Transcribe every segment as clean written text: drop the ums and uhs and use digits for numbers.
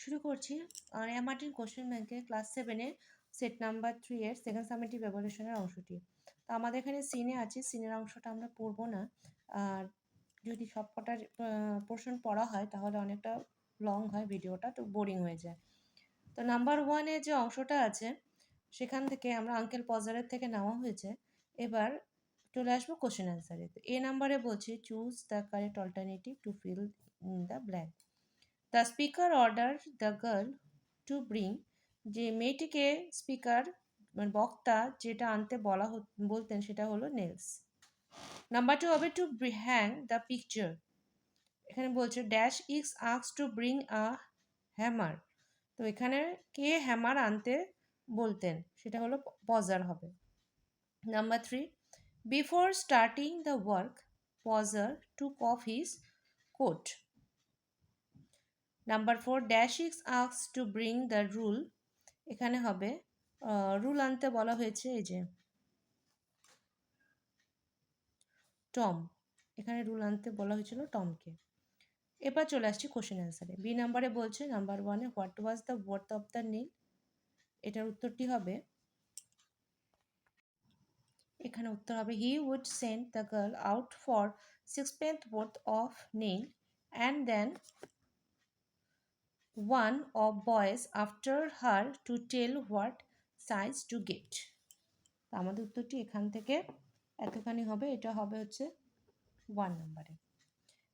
শুরু করছি রেয়া Martin question ব্যাংকের ক্লাস 7-এর সেট নাম্বার 3 এর সেকেন্ড সামেটিভ এভালুয়েশনের অংশটি। তো আমাদের এখানে সিনে আছে, সিনের অংশটা আমরা পড়ব না। আর যদি সবকটা পোর্শন পড়া হয় তাহলে অনেকটা লং হয় ভিডিওটা, তো বোরিং হয়ে যায়। তো নাম্বার 1-এ যে অংশটা আছে সেখান থেকে আমরা আঙ্কেল পজারের থেকে নেওয়া হয়েছে। এবার চলে আসবো কোশ্চেন অ্যান্সারে। তো এ নাম্বারে বলছি choose the correct alternative to fill in the blank. The speaker order the girl to bring, যে মেয়েটিকে স্পিকার মানে বক্তা যেটা আনতে বলতেন সেটা হলো নেলস। নাম্বার 2 হবে টু হ্যাং দ্য পিকচার। এখানে বলছে dash is ask to bring a hammer. তো এখানে কে হ্যামার আনতে বলতেন সেটা হলো পজার হবে। Number 3, before starting the work poser took off his coat. Number 4, dash is ask to bring the rule. এখানে হবে রুল আনতে বলা হয়েছে এই যে টম। এখানে রুল আনতে বলা হয়েছিল টমকে। এবার চলে আসছি কোশ্চেন অ্যান্সারে। বি নাম্বারে বলছে নাম্বার 1-এ what was the worth of the nail. এটার উত্তরটি হবে, এখানে উত্তর হবে he would send the girl out for 6 pence worth of nail and then one of boys after her to tell what size to get. আমাদের উত্তরটি এখান থেকে এতখানি হবে, এটা হবে হচ্ছে 1 নম্বরে।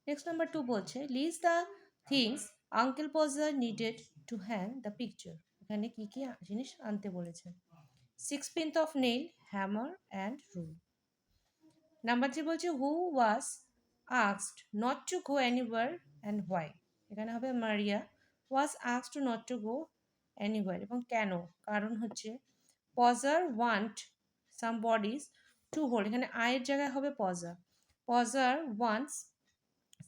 নেক্সট নাম্বার 2 বলছে list the things uncle Podger needed to hang the picture. এখানে কি কি জিনিস আনতে বলেছে? 6 pence of nail, hammer and rule. Number 3 বলছে who was asked not to go anywhere and why. এখানে হবে Maria was asked to not to go anywhere, এবং কেন? কারণ হচ্ছে Pozzer want some bodies to hold. এখানে আয়ের জায়গায় হবে Pozzer. Pozzer wants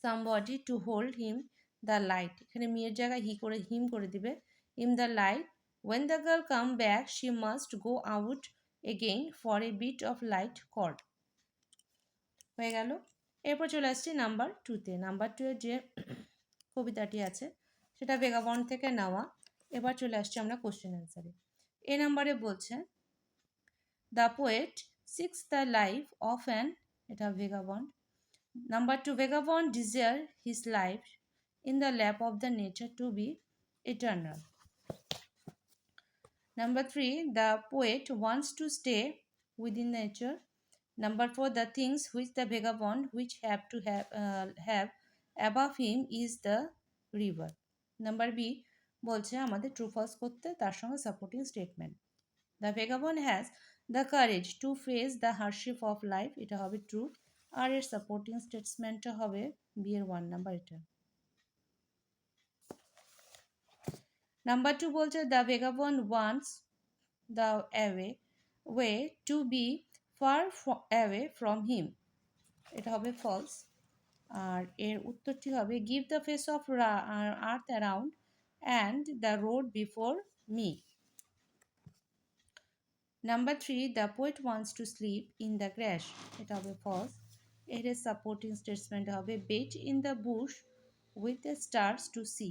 somebody to hold him the light. এখানে মেয়ের জায়গায় হিম করে দিবে him the light. When the girl come back she must go out again for A bit of light cord. হয়ে গেল। এরপর চলে আসছি নাম্বার 2-তে। নাম্বার 2 এর যে কবিতাটি আছে সেটা ভেগাবন্ড থেকে নেওয়া। এবার চলে আসছি আমরা কোশ্চেন অ্যান্সারে। এ নাম্বারে বলছে the poet seeks the life of an, এটা vagabond. Number 2, vagabond desire his life in the lap of the nature to be eternal. Number 3, the poet wants to stay within nature. Number 4, the things which the vagabond which have above him is the river. Number B বলছে আমাদের true false করতে, তার সঙ্গে supporting statement. The vagabond has the courage to face the hardship of life, এটা হবে true. আর এর supporting স্টেটমেন্টটা হবে B এর 1 নাম্বার, এটা। নাম্বার 2 বলছে the vagabond wants the way to be far away from him, এটা হবে ফলস। আর এর উত্তরটি হবে give the face of earth around and the road before me. Number 3, the poet wants to sleep in the grass, এটা হবে false. এর supporting statement হবে bed in the bush with the stars to see.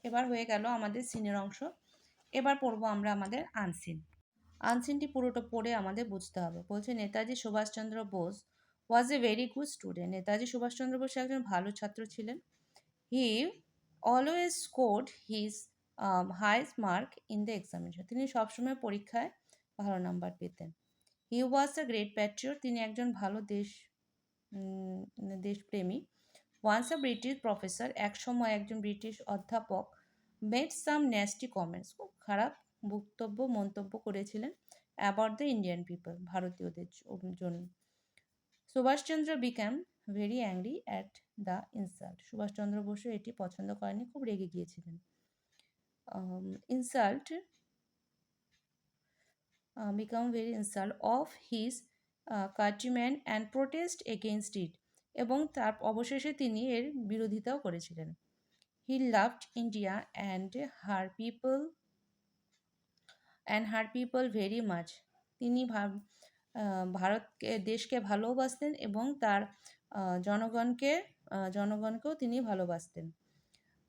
এবার হয়ে গেল আমাদের সিনের অংশ। এবার পড়বো আমরা আমাদের আনসিন। আনসিনটি পুরোটা পড়ে আমাদের বুঝতে হবে। বলছে Netaji Subhash Chandra Bose was a very good student. Netaji Subhash Chandra Bose একজন ভালো ছাত্র ছিলেন। He always scored his highest mark in the examination. তিনি সবসময় পরীক্ষায় ভালো নাম্বার পেতেন। He was a great patriot. তিনি একজন ভালো দেশপ্রেমী। ওয়ান্স আ ব্রিটিশ প্রফেসর, এক সময় একজন ব্রিটিশ অধ্যাপক, মেড সাম ন্যাস্টি কমেন্টস, খুব খারাপ মন্তব্য করেছিলেন অ্যাবাউট দ্য ইন্ডিয়ান পিপল, ভারতীয়দের জন্য। Subhash Chandra became very angry at the insult. Subhash Chandra Basu এটি পছন্দ করেনি, খুব রেগে গিয়েছিলেন। Insult became very insult of his countryman and protest against it, এবং তার অবশেষে তিনি এর বিরোধিতাও করেছিলেন। He loved India and her people very much. তিনি দেশকে ভালোবাসতেন এবং তার জনগণকে জনগণকেও তিনি ভালোবাসতেন।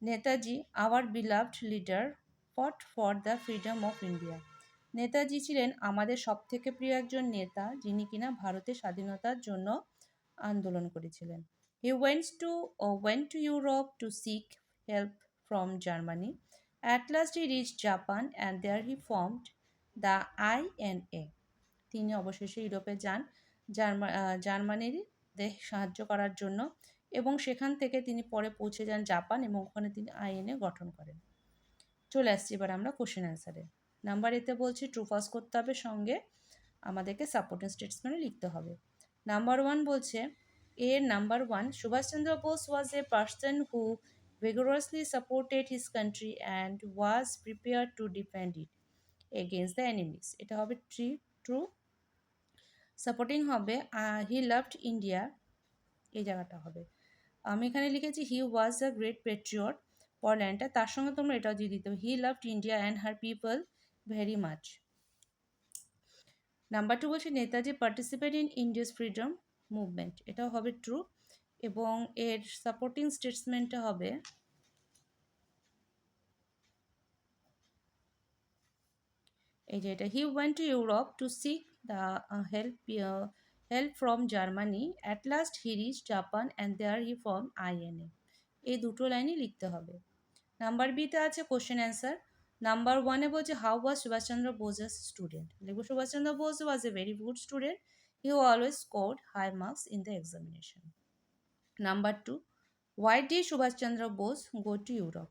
Netaji our beloved leader fought for the freedom of India. Netaji ছিলেন আমাদের সবথেকে প্রিয় একজন নেতা, যিনি কিনা ভারতের স্বাধীনতার জন্য আন্দোলন করেছিলেন। হি went to Europe to seek help from Germany. At last he reached Japan and there he formed the INA. তিনি অবশেষে ইউরোপে যান জার্মানির দেশ সাহায্য করার জন্য, এবং সেখান থেকে তিনি পরে পৌঁছে যান জাপান এবং ওখানে তিনি আইএনএ গঠন করেন। চলে আসছি এবার আমরা কোশ্চেন অ্যান্সারে। নাম্বার এতে বলছি ট্রু ফলস করতে হবে, সঙ্গে আমাদেরকে সাপোর্টিং স্টেটসমেন্ট লিখতে হবে। নাম্বার ওয়ান বলছে number one, Subhash Chandra Bose was a person who vigorously supported his country and was prepared to defend it against the enemies. এটা হবে ট্রু। সাপোর্টিং হবে হি লাভড ইন্ডিয়া, এই জায়গাটা হবে। আমি এখানে লিখেছি হি ওয়াজ আ গ্রেট পেট্রিয়ট, পর লাইনটা তার সঙ্গে তোমরা এটাও দিয়ে দিতে হবে, he loved India and her people very much. Number two বলছে Netaji participate in India's freedom movement, এটাও হবে ট্রু, এবং এর সাপোর্টিং স্টেটসমেন্টটা হবে এই যে এটা, he went to Europe to seek the help from Germany, at last he reach Japan and there he form INA. এই দুটো লাইনই লিখতে হবে। নাম্বার বিতে আছে কোশ্চেন অ্যান্সার। নাম্বার ওয়ানে বলছে how was Subhash Chandra Bose a student. লিখবো Subhash Chandra Bose was a very good student, he always scored high marks in the examination. Number two, why did Subhash Chandra Bose go to Europe,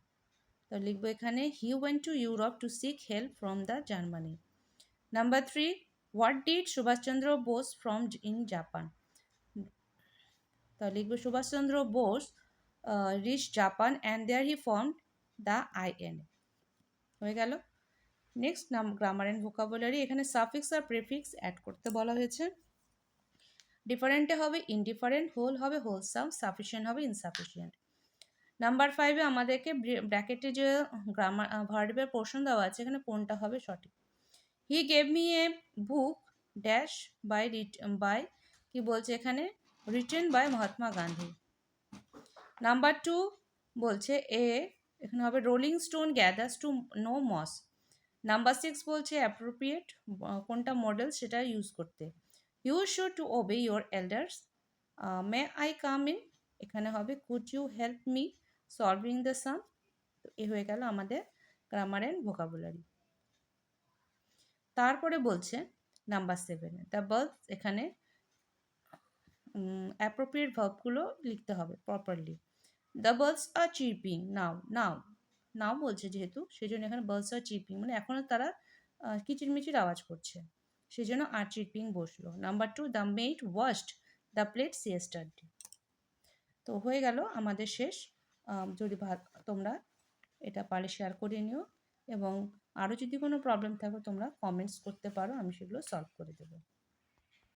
তো লিখবো এখানে he went to Europe to seek help from the Germany. Number three, what did Subhash Chandra Bose from in Japan, তো লিখবো Subhash Chandra Bose reach Japan and there he formed the INA. হয়ে গেল। Next grammar and vocabulary. এখানে suffix আর prefix add করতে বলা হয়েছে। ডিফারেন্টে হবে indifferent, whole হবে হোলসাম, সাফিসিয়েন্ট হবে ইনসাফিসিয়েন্ট। নাম্বার ফাইভে আমাদেরকে ব্র্যাকেটে যে গ্রামার ভার্বের পোর্শন দেওয়া আছে, এখানে কোনটা হবে সঠিক। He gave me a book dash by কি বলছে এখানে, written by Mahatma Gandhi. Number two বলছে এখানে হবে rolling stone gathers to no moss. Number six বলছে অ্যাপ্রোপ্রিয়েট, কোনটা মডেল সেটা ইউজ করতে। You should to obey your elders. May I come in, এখানে হবে could you help me solving the sum. তো এ হয়ে গেল আমাদের গ্রামার অ্যান্ড ভোকাবুলারি। তারপরে বলছে নাম্বার সেভেনে দ্য বার্ডস, এখানে অ্যাপ্রোপ্রিয়েট ভার্বগুলো লিখতে হবে properly. The birds are chirping, now বলছে যেহেতু, সেই জন্য এখানে বার্ডস আর চিপিং, মানে এখনও তারা কিচিরমিচির আওয়াজ করছে, সেই জন্য আর চিপিং বসলো। Number two, the maid washed the plates yesterday. তো হয়ে গেল আমাদের শেষ। যদি তোমরা এটা পারলে শেয়ার করে নিও, এবং আরও যদি কোনো প্রবলেম থাকে তোমরা কমেন্টস করতে পারো, আমি সেগুলো সলভ করে দেবো।